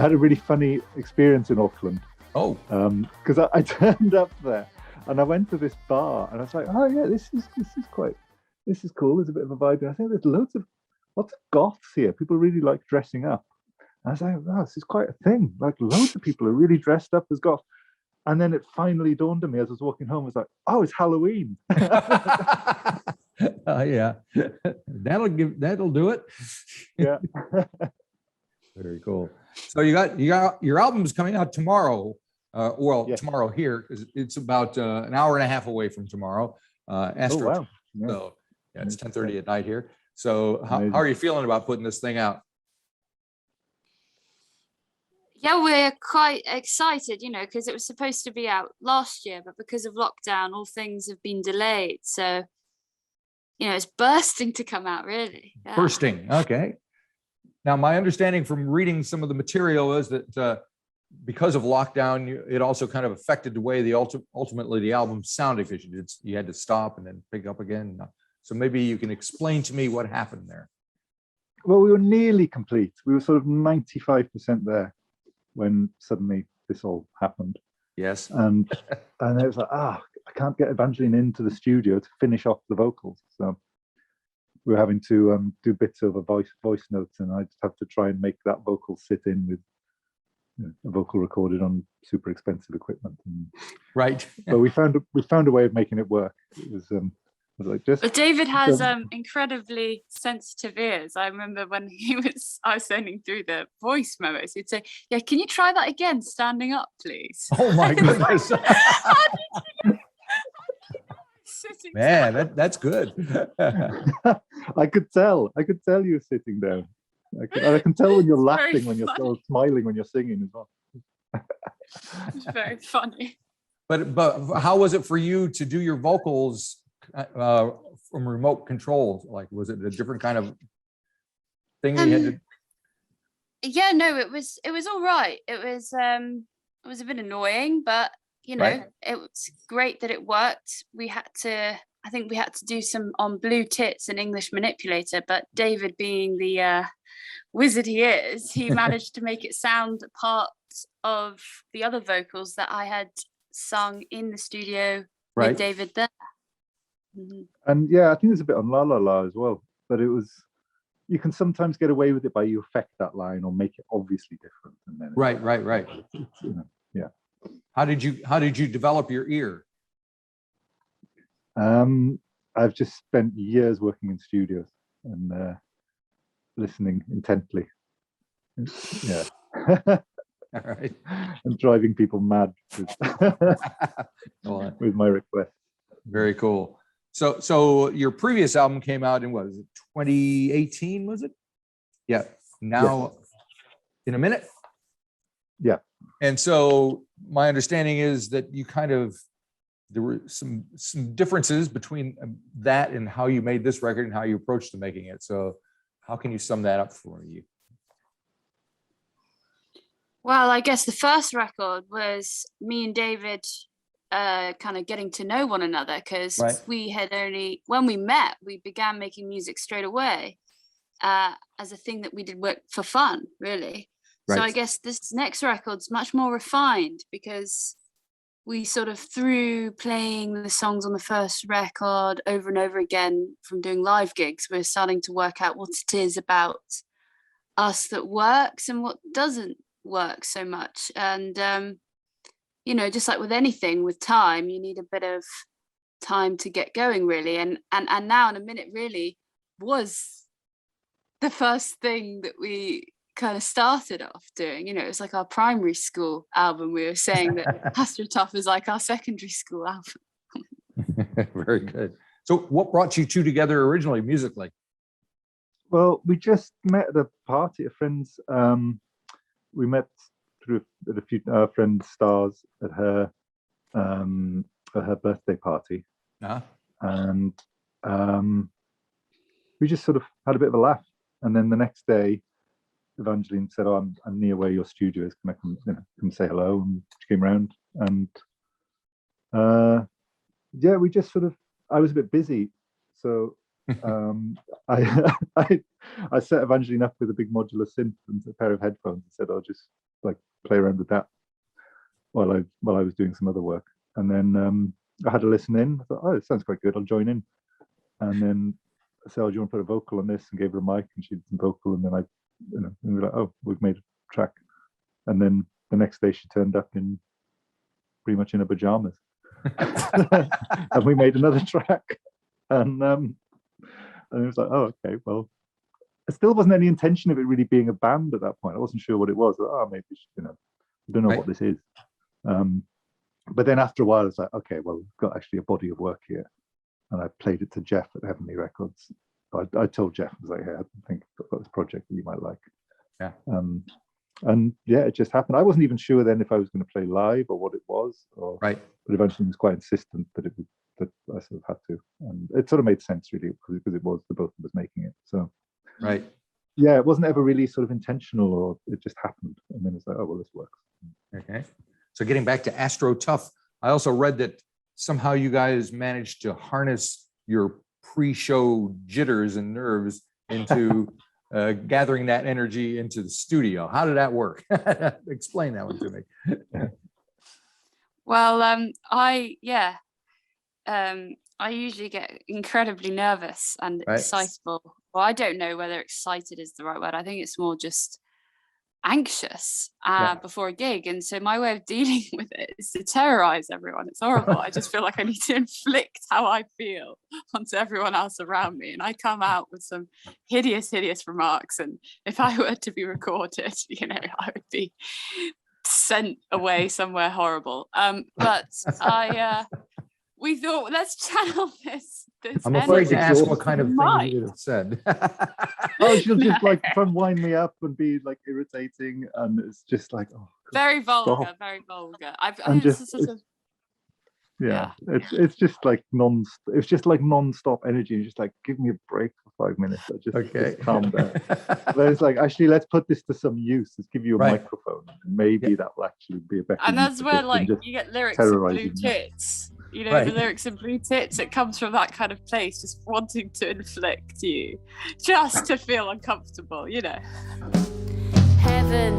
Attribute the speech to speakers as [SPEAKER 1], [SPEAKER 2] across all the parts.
[SPEAKER 1] had a really funny experience in Auckland.
[SPEAKER 2] Oh.
[SPEAKER 1] Because I turned up there and I went to this bar and I was like, oh yeah, this is cool. There's a bit of a vibe. I think there's lots of goths here. People really like dressing up. And I was like, wow, this is quite a thing. Like loads of people are really dressed up as goths. And then it finally dawned on me as I was walking home. I was like, oh, it's Halloween.
[SPEAKER 2] Yeah, that'll do it.
[SPEAKER 1] Yeah.
[SPEAKER 2] Very cool. So you got your album's coming out tomorrow.
[SPEAKER 1] Yes.
[SPEAKER 2] Tomorrow here, because it's about an hour and a half away from tomorrow. Astro.
[SPEAKER 1] Oh, wow. Yeah.
[SPEAKER 2] So yeah, it's 10:30 at night here. So how are you feeling about putting this thing out?
[SPEAKER 3] Yeah, we're quite excited, because it was supposed to be out last year, but because of lockdown, all things have been delayed. So, it's bursting to come out, really. Yeah.
[SPEAKER 2] Bursting. Okay. Now, my understanding from reading some of the material is that because of lockdown, it also kind of affected the way ultimately the album sounded, because you had to stop and then pick up again. So maybe you can explain to me what happened there.
[SPEAKER 1] Well, we were nearly complete. We were sort of 95% there when suddenly this all happened.
[SPEAKER 2] Yes.
[SPEAKER 1] And it was like, I can't get Evangeline into the studio to finish off the vocals. So we were having to do bits of a voice notes, and I just have to try and make that vocal sit in with a vocal recorded on super expensive equipment.
[SPEAKER 2] Right.
[SPEAKER 1] But we found a way of making it work. It was like just.
[SPEAKER 3] But David has incredibly sensitive ears. I remember when I was sending through the voice memos, he'd say, "Yeah, can you try that again, standing up, please?"
[SPEAKER 2] Oh my goodness. Man, that's good.
[SPEAKER 1] I could tell you were sitting down. I can tell when you're laughing, when you're so smiling, when you're singing as well.
[SPEAKER 3] It's very funny.
[SPEAKER 2] But how was it for you to do your vocals from remote control? Like, was it a different kind of thing you had to?
[SPEAKER 3] Yeah, no, it was all right. It was a bit annoying, but
[SPEAKER 2] Right.
[SPEAKER 3] It was great that it worked. I think we had to do some on Blue Tits and English Manipulator, but David, being the wizard he is, he managed to make it sound part of the other vocals that I had sung in the studio with David there. Mm-hmm.
[SPEAKER 1] And yeah, I think there's a bit on La La La as well, but you can sometimes get away with it by you affect that line or make it obviously different. And then
[SPEAKER 2] Right.
[SPEAKER 1] Yeah.
[SPEAKER 2] How did you develop your ear?
[SPEAKER 1] I've just spent years working in studios and listening intently. Yeah.
[SPEAKER 2] All right.
[SPEAKER 1] And driving people mad with my requests.
[SPEAKER 2] Very cool. So your previous album came out in, what was it, 2018, was it? Yeah. Now, in a minute.
[SPEAKER 1] Yeah.
[SPEAKER 2] And so my understanding is that there were some differences between that and how you made this record and how you approached to making it. So how can you sum that up for you?
[SPEAKER 3] Well, I guess the first record was me and David kind of getting to know one another, because when we met, we began making music straight away as a thing that we did work for fun, really.
[SPEAKER 2] Right.
[SPEAKER 3] So I guess this next record's much more refined, because we sort of, through playing the songs on the first record over and over again from doing live gigs, we're starting to work out what it is about us that works and what doesn't work so much. And just like with anything, with time, you need a bit of time to get going, really. And Now in a Minute really was the first thing that we kind of started off doing. It was like our primary school album. We were saying that Astro Tough is like our secondary school album.
[SPEAKER 2] Very good. So what brought you two together originally, musically?
[SPEAKER 1] Well, we just met at a party of friends. We met at a few friend Stars at her birthday party. And we just sort of had a bit of a laugh. And then the next day, Evangeline said, "Oh, I'm near where your studio is. Can I come say hello?" And she came round, and we just sort of. I was a bit busy, so I set Evangeline up with a big modular synth and a pair of headphones and said, "Oh, just like play around with that while I was doing some other work. And then I had to listen in. I thought, oh, it sounds quite good. I'll join in. And then I said, oh, do you want to put a vocal on this? And gave her a mic, and she did some vocal. And then and we were like, oh, we've made a track. And then the next day she turned up in pretty much in her pajamas, and we made another track. And it was like, oh, okay, well, there still wasn't any intention of it really being a band at that point. I wasn't sure what it was. Oh, maybe, I don't know what this is. But then after a while, it's like, okay, well, we've got actually a body of work here. And I played it to Jeff at Heavenly Records. I told Jeff, I was like, hey, I think I've got this project that you might like.
[SPEAKER 2] Yeah.
[SPEAKER 1] And yeah, it just happened. I wasn't even sure then if I was going to play live or what it was. But eventually he was quite insistent that that I sort of had to. And it sort of made sense really, because it was the both of us making it. So
[SPEAKER 2] right.
[SPEAKER 1] Yeah, it wasn't ever really sort of intentional, or it just happened. And then it's like, oh, well, this works.
[SPEAKER 2] Okay. So getting back to Astro Tough, I also read that somehow you guys managed to harness your pre-show jitters and nerves into gathering that energy into the studio. How did that work? Explain that one to me.
[SPEAKER 3] Well, I usually get incredibly nervous and excitable. Well, I don't know whether excited is the right word. I think it's more just anxious before a gig. And so my way of dealing with it is to terrorize everyone. It's horrible. I just feel like I need to inflict how I feel onto everyone else around me. And I come out with some hideous remarks. And if I were to be recorded, I would be sent away somewhere horrible. But we thought, let's channel this
[SPEAKER 2] I'm afraid to ask
[SPEAKER 1] energy.
[SPEAKER 2] what kind of thing you would have said.
[SPEAKER 1] Oh, she'll just like try and wind me up and be like irritating, and it's just like, oh,
[SPEAKER 3] very vulgar,
[SPEAKER 1] stop.
[SPEAKER 3] very vulgar.
[SPEAKER 1] It's just like non-stop energy. And just like, give me a break for 5 minutes. Just calm down. But it's like, actually, let's put this to some use. Let's give you a microphone, and maybe that will actually be a better.
[SPEAKER 3] And that's where like you get lyrics in Blue Tits. The lyrics in Blue Tits, it comes from that kind of place, just wanting to inflict you, just to feel uncomfortable, Heaven.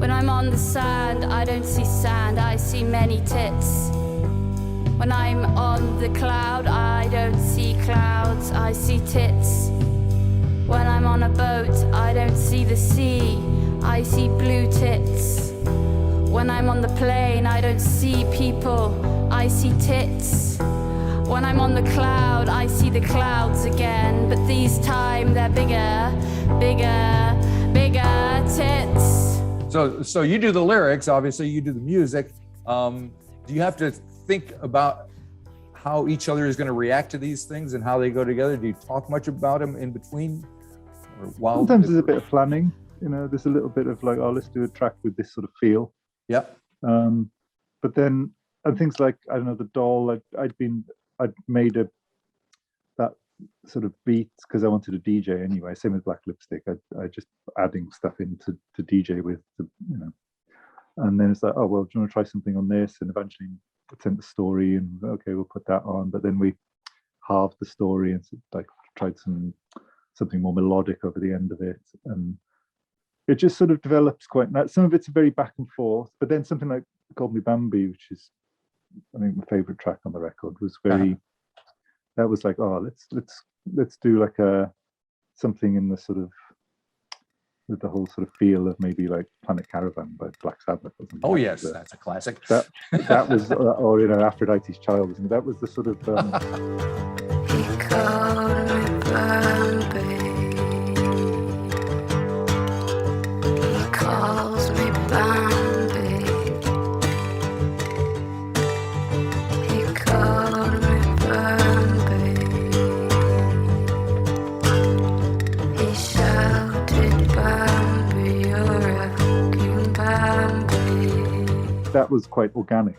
[SPEAKER 3] When I'm on the sand, I don't see sand, I see many tits. When I'm on the cloud, I don't see clouds, I see tits. When I'm on a boat, I don't see the sea, I see blue tits. When I'm on the plane, I don't see people, I see tits. When I'm on the cloud, I see the clouds again, but this time they're bigger tits.
[SPEAKER 2] So you do the lyrics, obviously you do the music. Do you have to think about how each other is going to react to these things and how they go together? Do you talk much about them in between? Or while
[SPEAKER 1] sometimes there's a bit of planning, there's a little bit of like, oh, let's do a track with this sort of feel.
[SPEAKER 2] Yep.
[SPEAKER 1] But then, and things like, I don't know, the doll, I'd made that sort of beat because I wanted a DJ anyway. Same with Black Lipstick. I just adding stuff in to DJ with, and then it's like, oh, well, do you want to try something on this? And eventually sent the story, and okay, we'll put that on. But then we halved the story and like tried something more melodic over the end of it, and it just sort of develops quite nice. Some of it's very back and forth, but then something like Called Me Bambi, which is, I think, my favorite track on the record, was very, that was like, oh, let's do like something in the sort of, with the whole sort of feel of maybe like Planet Caravan by Black Sabbath or something.
[SPEAKER 2] Oh yes, that's a classic.
[SPEAKER 1] That was, or Aphrodite's Child, isn't it? That was the sort of
[SPEAKER 4] He called me Bambi. Calls me Bambi. He called me Bambi. He shouted Bambi, you're a fucking Bambi.
[SPEAKER 1] That was quite organic,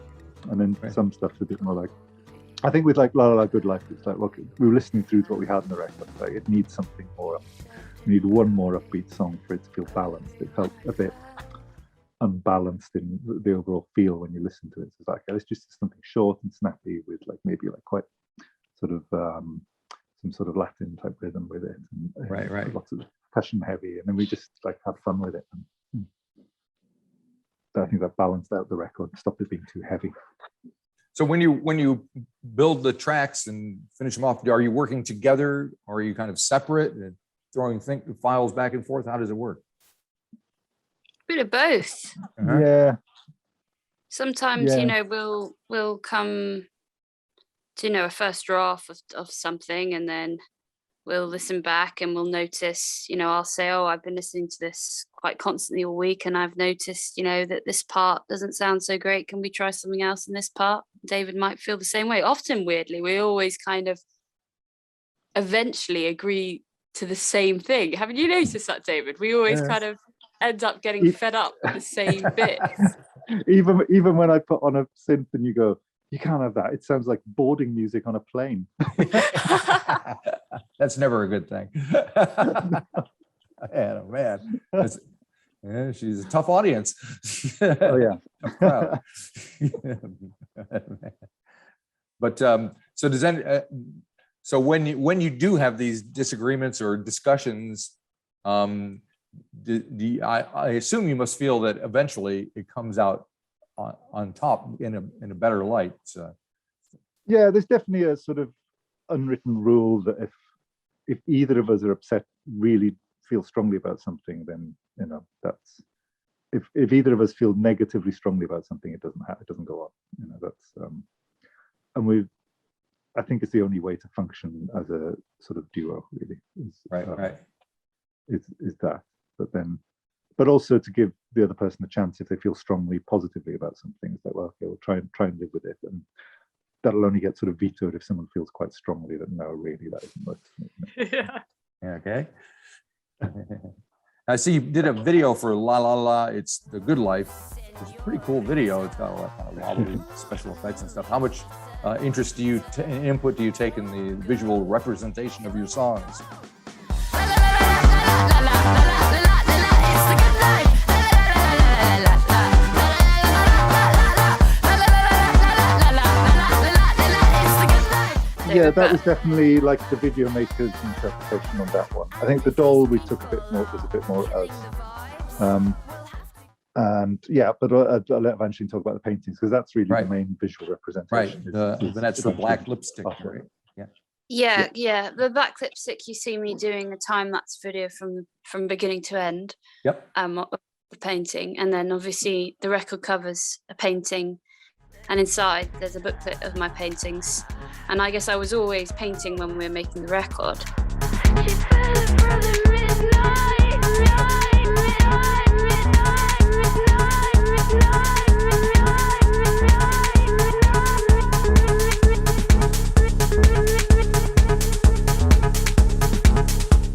[SPEAKER 1] and then some stuff's a bit more like, I think with like La La La Good Life, it's like, look, we were listening through to what we had in the record, like it needs something more. We need one more upbeat song for it to feel balanced. It felt a bit unbalanced in the overall feel when you listen to it. So it's like, let's just do something short and snappy with like maybe like quite sort of some sort of Latin type rhythm with it. And
[SPEAKER 2] right.
[SPEAKER 1] Lots of percussion heavy, and then we just like had fun with it. And I think that balanced out the record, stopped it being too heavy.
[SPEAKER 2] So when you build the tracks and finish them off, are you working together, or are you kind of separate and throwing files back and forth? How does it work?
[SPEAKER 3] Bit of both.
[SPEAKER 2] Uh-huh.
[SPEAKER 1] Yeah.
[SPEAKER 3] Sometimes,
[SPEAKER 1] Yeah.
[SPEAKER 3] we'll come to, a first draft of something, and then we'll listen back and we'll notice, I'll say, oh, I've been listening to this quite constantly all week, and I've noticed, that this part doesn't sound so great. Can we try something else in this part? David might feel the same way. Often, weirdly, we always kind of eventually agree to the same thing. Haven't you noticed that, David? We always kind of end up getting fed up with the same bits.
[SPEAKER 1] Even when I put on a synth and you go, you can't have that. It sounds like boarding music on a plane.
[SPEAKER 2] That's never a good thing. Man. Yeah, she's a tough audience.
[SPEAKER 1] Oh yeah.
[SPEAKER 2] Wow. But so does that? So when you do have these disagreements or discussions, I assume you must feel that eventually it comes out on top in a better light. So.
[SPEAKER 1] Yeah, there's definitely a sort of unwritten rule that if either of us are upset, really feel strongly about something, then that's if either of us feel negatively strongly about something, it doesn't go on. That's and I think it's the only way to function as a sort of duo, really.
[SPEAKER 2] Right.
[SPEAKER 1] Is that, but also to give the other person a chance if they feel strongly positively about something. It's like, well, okay, we'll try and live with it, and that'll only get sort of vetoed if someone feels quite strongly that no, really, that isn't worth it.
[SPEAKER 3] Yeah.
[SPEAKER 2] Okay. I see you did a video for La La La, It's the Good Life. It's a pretty cool video. It's got a lot of special effects and stuff. How much interest and input do you take in the visual representation of your songs?
[SPEAKER 1] Yeah, that was definitely like the video maker's interpretation on that one. I think the doll we took was a bit more us. And yeah, but I'll let Evangeline talk about the paintings, because that's really the main visual representation.
[SPEAKER 2] Right, and that's the black lipstick, right?
[SPEAKER 3] Yeah. The black lipstick you see me doing a time-lapse video from beginning to end.
[SPEAKER 2] Yep.
[SPEAKER 3] Of the painting, and then obviously the record covers a painting, and inside there's a booklet of my paintings. And I guess I was always painting when we were making the record.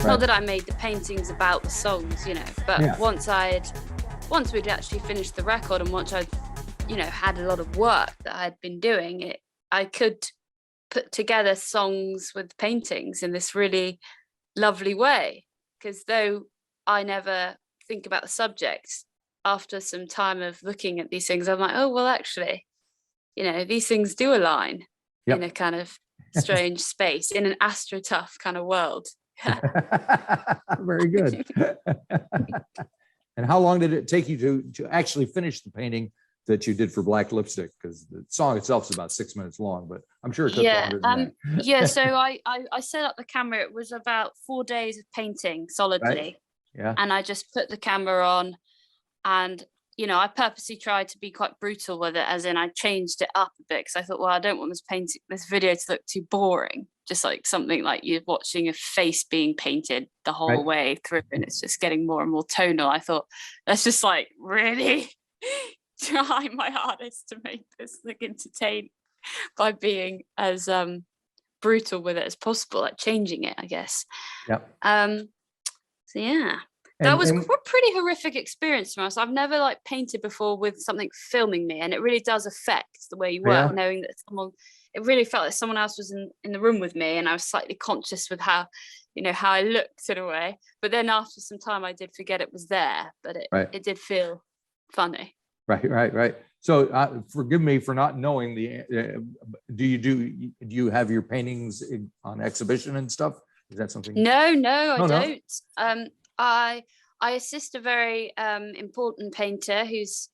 [SPEAKER 3] Not that I made the paintings about the songs, but once we'd actually finished the record, and once I'd, had a lot of work that I'd been doing, I could put together songs with paintings in this really lovely way. Because though I never think about the subject, after some time of looking at these things, I'm like, oh, well, actually, these things do align in a kind of strange space, in an Astro Tough kind of world.
[SPEAKER 2] Very good. And how long did it take you to actually finish the painting that you did for Black Lipstick? Because the song itself is about 6 minutes long, but I'm sure it took longer than that.
[SPEAKER 3] So I set up the camera. It was about 4 days of painting solidly.
[SPEAKER 2] Right. Yeah.
[SPEAKER 3] And I just put the camera on, and I purposely tried to be quite brutal with it, as in I changed it up a bit, because I thought, well, I don't want this video to look too boring, just like something like you're watching a face being painted the whole way through, and it's just getting more and more tonal. I thought, let's just really try my hardest to make this look entertaining by being as brutal with it as possible, like changing it, I guess. So yeah. That was a pretty horrific experience for us. I've never painted before with something filming me, and it really does affect the way you work, knowing that it really felt like someone else was in the room with me, and I was slightly conscious with how I looked in a way. But then after some time, I did forget it was there, but it did feel funny.
[SPEAKER 2] Right. So forgive me for not knowing do you have your paintings on exhibition and stuff? Is that something?
[SPEAKER 3] No, I don't. I assist a very important painter who's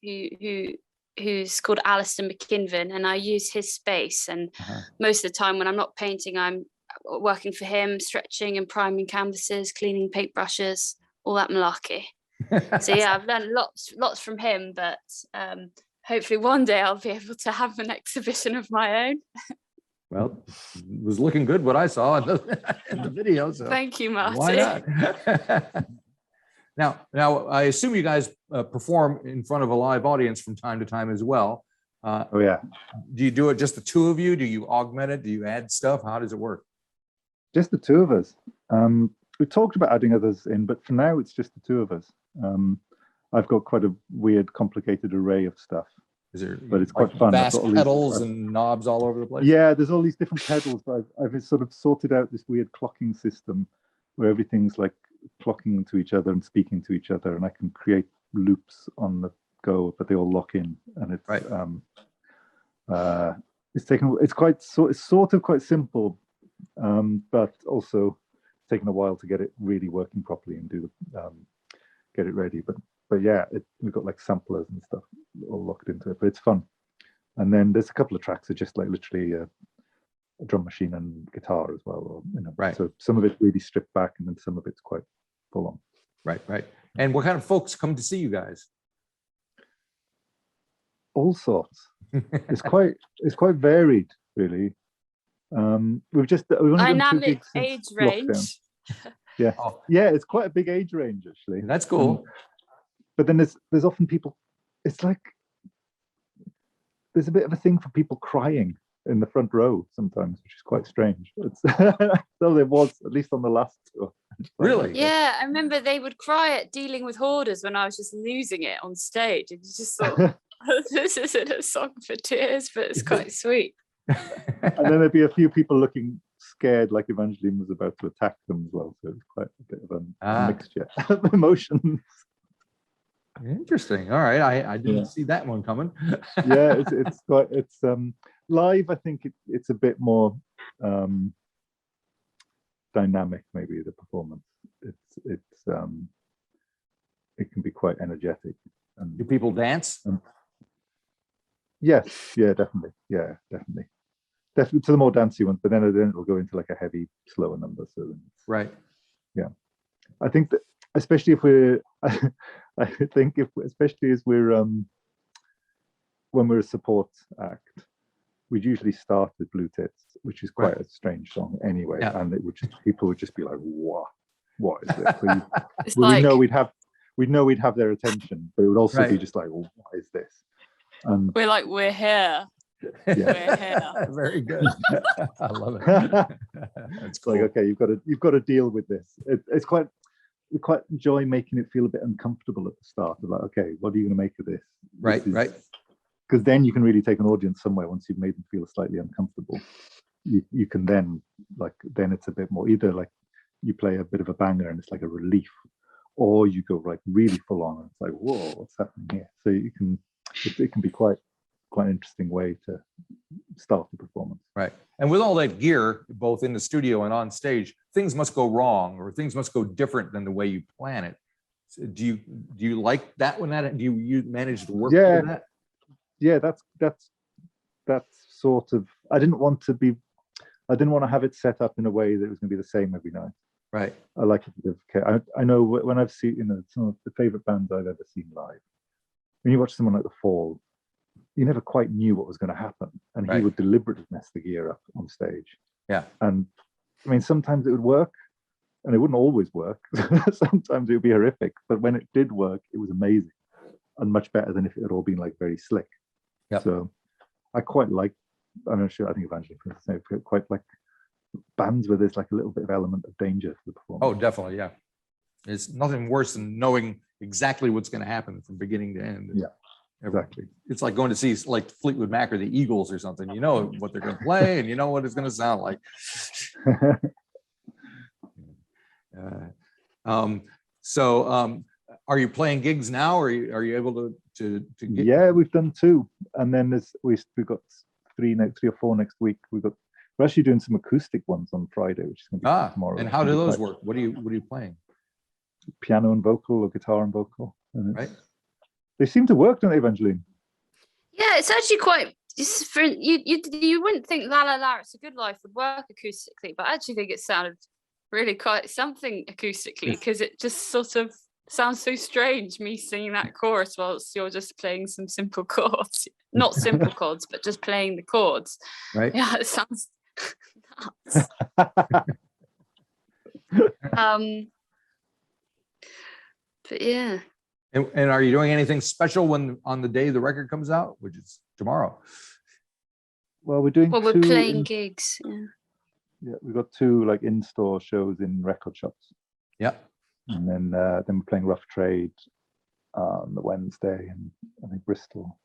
[SPEAKER 3] called Alistair McKinven, and I use his space. And most of the time when I'm not painting, I'm working for him, stretching and priming canvases, cleaning paintbrushes, all that malarkey. So yeah, I've learned lots from him, but hopefully one day I'll be able to have an exhibition of my own.
[SPEAKER 2] Well, it was looking good what I saw in the video. So
[SPEAKER 3] Thank you, Marty.
[SPEAKER 2] why not? Now, I assume you guys perform in front of a live audience from time to time as well.
[SPEAKER 1] Oh yeah,
[SPEAKER 2] Do you do it just the two of you? Do you augment it? Do you add stuff? How does it work?
[SPEAKER 1] just the two of us. We talked about adding others in, but for now it's just the two of us. I've got quite a weird, complicated array of stuff.
[SPEAKER 2] Is there,
[SPEAKER 1] but it's quite fun.
[SPEAKER 2] Vast pedals and knobs all over the place.
[SPEAKER 1] Yeah, there's all these different pedals, but I've sort of sorted out this weird clocking system where everything's like clocking to each other and speaking to each other, and I can create loops on the go, but they all lock in, and it's
[SPEAKER 2] right.
[SPEAKER 1] It's sort of quite simple, but also it's taken a while to get it really working properly and get it ready. But yeah, we've got like samplers and stuff all locked into it, but it's fun. And then there's a couple of tracks that just like literally a drum machine and guitar as well, or,
[SPEAKER 2] right.
[SPEAKER 1] So some of it's really stripped back, and then some of it's quite full on.
[SPEAKER 2] Right. And what kind of folks come to see you guys?
[SPEAKER 1] All sorts. It's quite varied, really. We've only done 2 gigs since
[SPEAKER 3] age range.
[SPEAKER 1] lockdown. Yeah, yeah, it's quite a big age range actually.
[SPEAKER 2] That's cool.
[SPEAKER 1] But then there's often people. It's like there's a bit of a thing for people crying in the front row sometimes, which is quite strange. So there was, at least on the last tour.
[SPEAKER 2] Really?
[SPEAKER 3] Yeah, I remember they would cry at Dealing with Hoarders when I was just losing it on stage, and you just thought, this isn't a song for tears, but it's quite sweet.
[SPEAKER 1] And then there'd be a few people looking scared, like Evangeline was about to attack them as well. So it's quite a bit of a mixture of emotions.
[SPEAKER 2] Interesting. All right, I didn't see that one coming.
[SPEAKER 1] Yeah, it's live. I think it's a bit more dynamic. Maybe the performance. It can be quite energetic.
[SPEAKER 2] Do people dance?
[SPEAKER 1] Yes. Yeah. Definitely. Yeah. Definitely to the more dancey ones. But then it'll go into like a heavy, slower number. So
[SPEAKER 2] right.
[SPEAKER 1] Yeah. I think that especially if we're. Especially as we're when we're a support act, we'd usually start with Blue Tits, which is quite a strange song anyway, and people would just be like, "What is this?" We know we'd have their attention, but it would also be just like, well, "What is this?" And
[SPEAKER 3] we're like, "We're here."
[SPEAKER 1] Yeah.
[SPEAKER 3] We're here.
[SPEAKER 2] Very good. I love it.
[SPEAKER 1] It's cool. Like, okay, you've got to deal with this. We quite enjoy making it feel a bit uncomfortable at the start. Like, okay, what are you going to make of this?
[SPEAKER 2] Right.
[SPEAKER 1] Because then you can really take an audience somewhere once you've made them feel slightly uncomfortable. You can then it's a bit more, either like you play a bit of a banger and it's like a relief, or you go like really full on and it's like, whoa, what's happening here? So it can be quite an interesting way to start the performance.
[SPEAKER 2] Right. And with all that gear, both in the studio and on stage, things must go wrong or things must go different than the way you plan it. So do you like that when do you manage to work with that?
[SPEAKER 1] Yeah, that's sort of, I didn't want to have it set up in a way that it was going to be the same every night.
[SPEAKER 2] Right.
[SPEAKER 1] I like it. I know when I've seen, some of the favorite bands I've ever seen live, when you watch someone like The Fall, you never quite knew what was going to happen, and he would deliberately mess the gear up on stage.
[SPEAKER 2] Yeah.
[SPEAKER 1] And I mean, sometimes it would work, and it wouldn't always work. Sometimes it would be horrific, but when it did work, it was amazing and much better than if it had all been like very slick.
[SPEAKER 2] Yeah.
[SPEAKER 1] So I quite like. I'm not sure. I think Evangeline quite like bands where there's like a little bit of element of danger for the performance.
[SPEAKER 2] Oh, definitely. Yeah. It's nothing worse than knowing exactly what's going to happen from beginning to end.
[SPEAKER 1] Yeah. Exactly.
[SPEAKER 2] It's like going to see like Fleetwood Mac or the Eagles or something. You know what they're going to play, and you know what it's going to sound like. Are you playing gigs now, or are you able to get?
[SPEAKER 1] Yeah, we've done 2, and then we've got 3 or 4 next week. We're actually doing some acoustic ones on Friday, which is going to be tomorrow.
[SPEAKER 2] And how do those work? What are you playing?
[SPEAKER 1] piano and vocal or guitar and vocal. And
[SPEAKER 2] Right.
[SPEAKER 1] They seem to work, don't they, Evangeline?
[SPEAKER 3] Yeah, it's actually quite. It's for, you wouldn't think La La La It's a Good Life would work acoustically, but I actually think it sounded really quite something acoustically, because it just sort of sounds so strange, me singing that chorus whilst you're just playing some simple chords. Not simple chords, but just playing the chords.
[SPEAKER 2] Right.
[SPEAKER 3] Yeah, it sounds nuts. But yeah.
[SPEAKER 2] And are you doing anything special when on the day the record comes out, which is tomorrow?
[SPEAKER 1] Well, we're doing
[SPEAKER 3] Well, we're
[SPEAKER 1] two
[SPEAKER 3] playing gigs. Yeah.
[SPEAKER 1] Yeah, we've got 2 like in-store shows in record shops.
[SPEAKER 2] Yeah.
[SPEAKER 1] And then we're playing Rough Trade on the Wednesday, and I think Bristol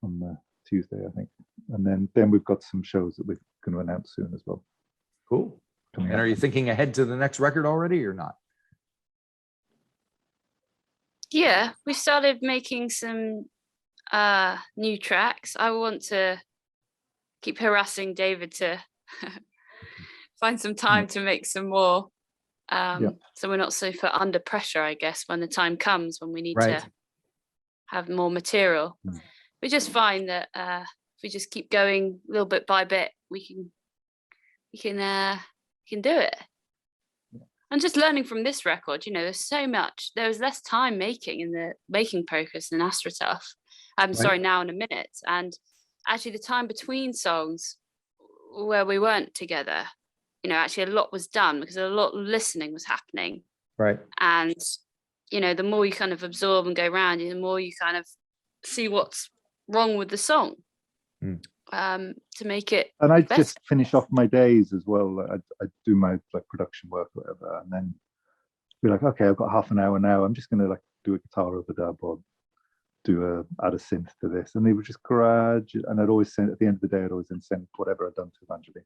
[SPEAKER 1] on the Tuesday, I think. And then we've got some shows that we're going to announce soon as well.
[SPEAKER 2] Cool.
[SPEAKER 1] coming
[SPEAKER 2] And
[SPEAKER 1] up.
[SPEAKER 2] are you thinking ahead to the next record already or not?
[SPEAKER 3] Yeah, we started making some new tracks. I want to keep harassing David to find some time to make some more. So we're not so far under pressure, I guess, when the time comes when we need
[SPEAKER 2] Right.
[SPEAKER 3] to have more material. We just find that if we just keep going little bit by bit, we can do it. And just learning from this record, there's so much. There was less time making in the making process than Astro Tough. I'm sorry, Now in a Minute. And actually the time between songs where we weren't together, actually a lot was done because a lot of listening was happening.
[SPEAKER 2] Right.
[SPEAKER 3] And, the more you kind of absorb and go around, the more you kind of see what's wrong with the song to make it
[SPEAKER 1] And I
[SPEAKER 3] better.
[SPEAKER 1] just finish off my days as well. I do my like production work or whatever, and then be like, okay, I've got half an hour now. I'm just going to like do a guitar overdub or add a synth to this. And they would just gradually, and I'd always send, at the end of the day, I'd always then send whatever I'd done to Evangeline.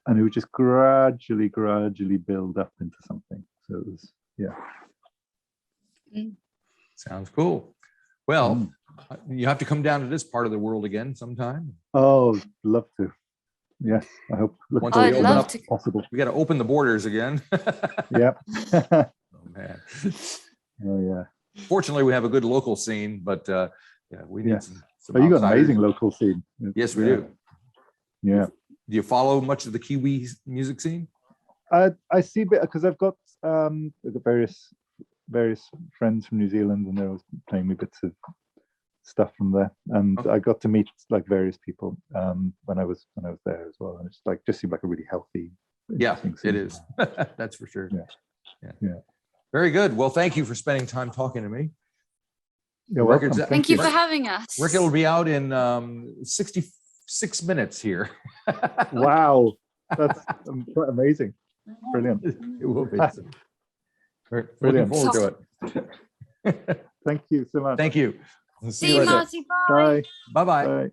[SPEAKER 1] And it would just gradually build up into something. So it was,
[SPEAKER 2] Sounds cool. Well, you have to come down to this part of the world again sometime.
[SPEAKER 1] Oh, love to. Yes, I hope.
[SPEAKER 2] Once we
[SPEAKER 3] I'd
[SPEAKER 2] open
[SPEAKER 3] love
[SPEAKER 2] up,
[SPEAKER 3] to.
[SPEAKER 1] Possible.
[SPEAKER 2] we got to open the borders again.
[SPEAKER 1] Yeah.
[SPEAKER 2] Oh, man.
[SPEAKER 1] Oh yeah.
[SPEAKER 2] Fortunately, we have a good local scene, but we need some
[SPEAKER 1] Oh, you got an
[SPEAKER 2] outsiders.
[SPEAKER 1] amazing local scene.
[SPEAKER 2] Yes, we do.
[SPEAKER 1] Yeah.
[SPEAKER 2] Do you follow much of the Kiwi music scene?
[SPEAKER 1] I see a bit because I've got various friends from New Zealand, and they're always playing me bits of stuff from there. And I got to meet like various people when I was there as well, and it's like just seemed like a really healthy.
[SPEAKER 2] Yeah,
[SPEAKER 1] interesting
[SPEAKER 2] it
[SPEAKER 1] scene.
[SPEAKER 2] is. That's for sure.
[SPEAKER 1] Yeah.
[SPEAKER 2] Very good. Well, thank you for spending time talking to me.
[SPEAKER 1] You're
[SPEAKER 2] Records-
[SPEAKER 1] welcome.
[SPEAKER 3] Thank you for having us.
[SPEAKER 2] Record will be out in 66 minutes here.
[SPEAKER 1] Wow, that's quite amazing. Brilliant.
[SPEAKER 2] It will be. We're looking
[SPEAKER 1] Brilliant.
[SPEAKER 2] forward to it.
[SPEAKER 1] Thank you so much.
[SPEAKER 2] Thank you. See
[SPEAKER 3] See you,
[SPEAKER 2] later.
[SPEAKER 3] Marty. Bye.
[SPEAKER 1] Bye.
[SPEAKER 2] Bye-bye.
[SPEAKER 1] Bye.